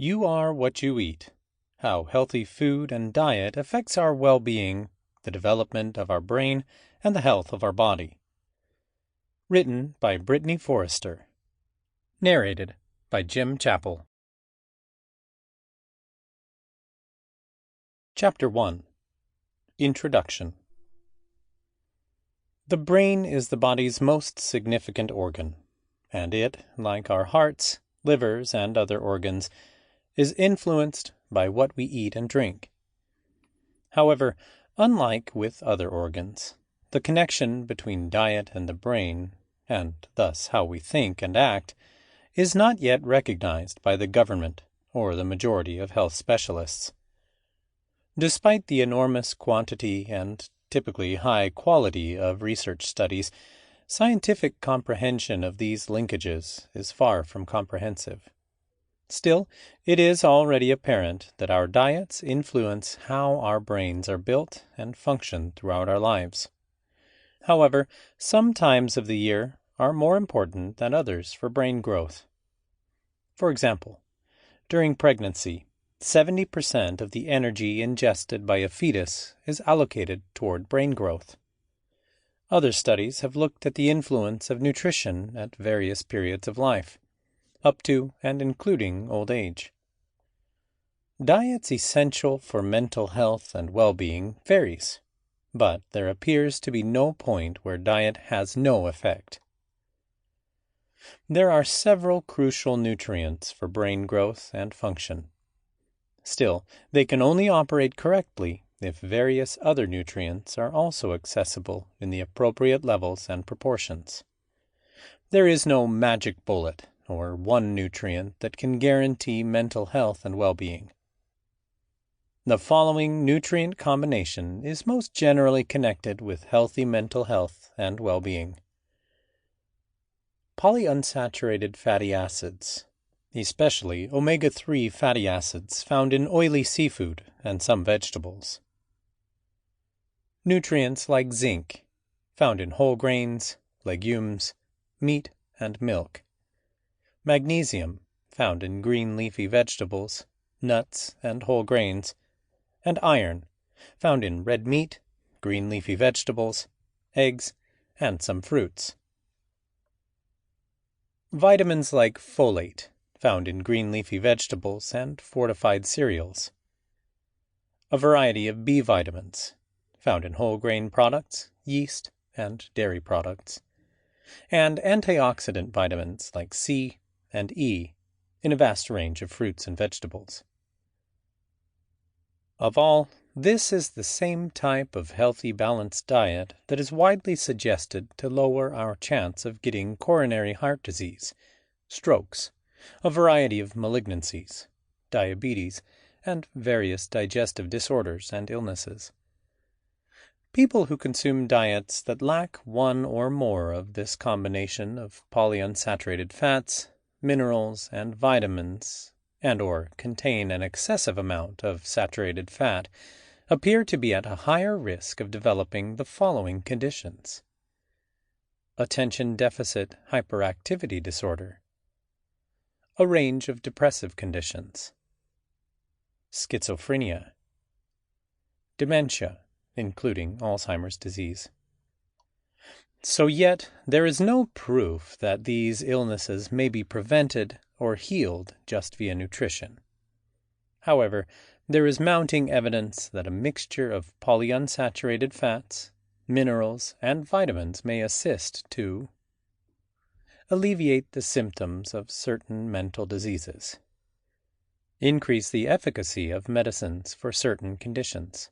You are what you eat. How healthy food and diet affects our well-being, the development of our brain, and the health of our body. Written by Brittany Forrester. Narrated by Jim Chappell. Chapter 1. Introduction. The brain is the body's most significant organ, and it, like our hearts, livers, and other organs, is influenced by what we eat and drink. However, unlike with other organs, the connection between diet and the brain, and thus how we think and act, is not yet recognized by the government or the majority of health specialists. Despite the enormous quantity and typically high quality of research studies, scientific comprehension of these linkages is far from comprehensive. Still, it is already apparent that our diets influence how our brains are built and function throughout our lives. However, some times of the year are more important than others for brain growth. For example, during pregnancy, 70% of the energy ingested by a fetus is allocated toward brain growth. Other studies have looked at the influence of nutrition at various periods of life, up to and including old age. Diet's essential for mental health and well-being varies, but there appears to be no point where diet has no effect. There are several crucial nutrients for brain growth and function. Still, they can only operate correctly if various other nutrients are also accessible in the appropriate levels and proportions. There is no magic bullet or one nutrient that can guarantee mental health and well-being. The following nutrient combination is most generally connected with healthy mental health and well-being. Polyunsaturated fatty acids, especially omega-3 fatty acids found in oily seafood and some vegetables. Nutrients like zinc, found in whole grains, legumes, meat, and milk. Magnesium, found in green leafy vegetables, nuts, and whole grains, and iron, found in red meat, green leafy vegetables, eggs, and some fruits. Vitamins like folate, found in green leafy vegetables and fortified cereals. A variety of B vitamins, found in whole grain products, yeast, and dairy products. And antioxidant vitamins like C and E in a vast range of fruits and vegetables. Of all, this is the same type of healthy balanced diet that is widely suggested to lower our chance of getting coronary heart disease, strokes, a variety of malignancies, diabetes, and various digestive disorders and illnesses. People who consume diets that lack one or more of this combination of polyunsaturated fats, minerals, and vitamins, and or contain an excessive amount of saturated fat, appear to be at a higher risk of developing the following conditions: attention deficit hyperactivity disorder, a range of depressive conditions, schizophrenia, dementia, including Alzheimer's disease. So yet, there is no proof that these illnesses may be prevented or healed just via nutrition. However, there is mounting evidence that a mixture of polyunsaturated fats, minerals, and vitamins may assist to alleviate the symptoms of certain mental diseases, increase the efficacy of medicines for certain conditions,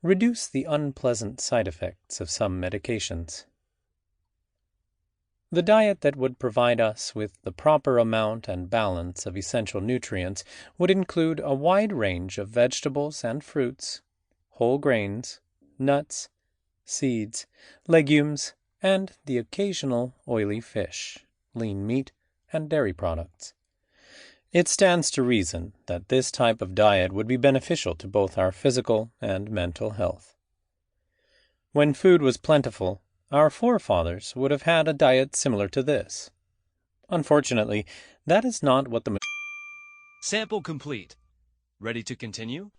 reduce the unpleasant side effects of some medications. The diet that would provide us with the proper amount and balance of essential nutrients would include a wide range of vegetables and fruits, whole grains, nuts, seeds, legumes, and the occasional oily fish, lean meat, and dairy products. It stands to reason that this type of diet would be beneficial to both our physical and mental health. When food was plentiful, our forefathers would have had a diet similar to this. Unfortunately, that is not what the Sample complete. Ready to continue?